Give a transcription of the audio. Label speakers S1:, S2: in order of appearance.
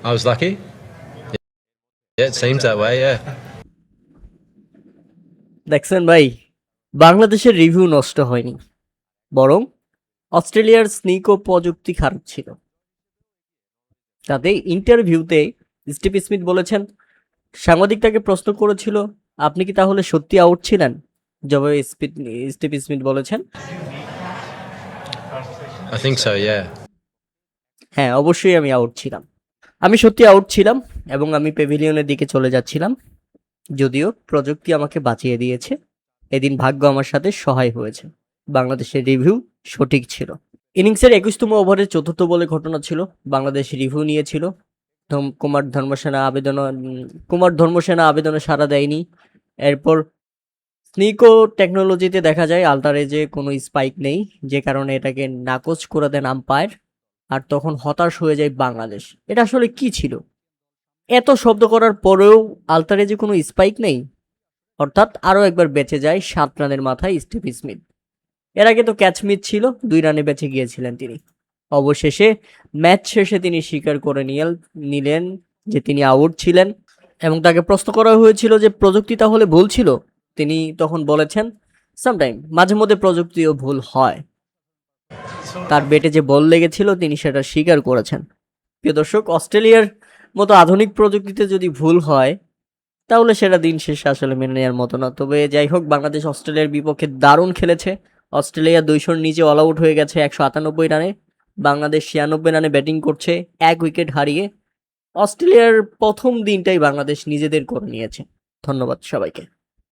S1: I was lucky. Yeah, it seems that way, yeah.
S2: দেখছেন ভাই, বাংলাদেশের রিভিউ নষ্ট হয়নি, বরং অস্ট্রেলিয়ার স্নিক ও প্রযুক্তি খারাপ ছিল। তাতে ইন্টারভিউতে স্টিভ স্মিথ বলেছেন, সাংবাদিক তাকে প্রশ্ন করেছিল, আপনি কি তাহলে সত্যি আউট ছিলেন? জবাবে স্টিভ স্মিথ বলেছেন,
S1: I think so, yeah.
S2: হ্যাঁ অবশ্যই আমি আউট ছিলাম। আমি সত্যি আউট ছিলাম এবং আমি প্যাভিলিয়নের দিকে চলে যাচ্ছিলাম। যদিও প্রযুক্তি আমাকে বাঁচিয়ে দিয়েছে, এদিন ভাগ্য আমার সাথে সহায় হয়েছে। বাংলাদেশের রিভিউ সঠিক ছিল। ইনিংসের ২১তম ওভারের চতুর্থ বলে ঘটনা ছিল। বাংলাদেশ রিভিউ নিয়েছিল। কুমার ধর্মসেনা আবেদনে সাড়া দেয়নি। এরপর স্নিকো টেকনোলজিতে দেখা যায় আল্টারেজে কোনো স্পাইক নেই, যে কারণে এটাকে নাকচ করে দেন আম্পায়ার। আর তখন হতাশ হয়ে যায় বাংলাদেশ। এটা আসলে কি ছিল? এত শব্দ করার পরেও আল্টারেজে কোনো স্পাইক নেই, অর্থাৎ আরও একবার বেঁচে যায় ৭ রানের মাথায় স্টিভ স্মিথ। এর আগে তো ক্যাচ মিস ছিল, ২ রানে বেঁচে গিয়েছিলেন তিনি। অবশেষে ম্যাচ শেষে তিনি স্বীকার করে নিলেন যে তিনি আউট ছিলেন এবং তাকে প্রশ্ন করা হয়েছিল যে প্রযুক্তি তাহলে ভুল ছিল। তিনি তখন বলেছেন, সামটাইম, মাঝে মধ্যে প্রযুক্তিও ভুল হয়। তার ব্যাটে যে বল লেগেছিল তিনি সেটা স্বীকার করেছেন। প্রিয় দর্শক, অস্ট্রেলিয়ার মতো আধুনিক প্রযুক্তিতে যদি ভুল হয় তাহলে সেটা দিন শেষে আসলে মেনে নেওয়ার মতো না। তবে যাই হোক, বাংলাদেশ অস্ট্রেলিয়ার বিপক্ষে দারুণ খেলেছে। অস্ট্রেলিয়া ২০০-র নিচে অল আউট হয়ে গেছে ১৯৮ রানে। বাংলাদেশ ৯৬ রানে ব্যাটিং করছে ১ উইকেট হারিয়ে। অস্ট্রেলিয়ার প্রথম দিনটাই বাংলাদেশ নিজেদের করে নিয়েছে। ধন্যবাদ সবাইকে।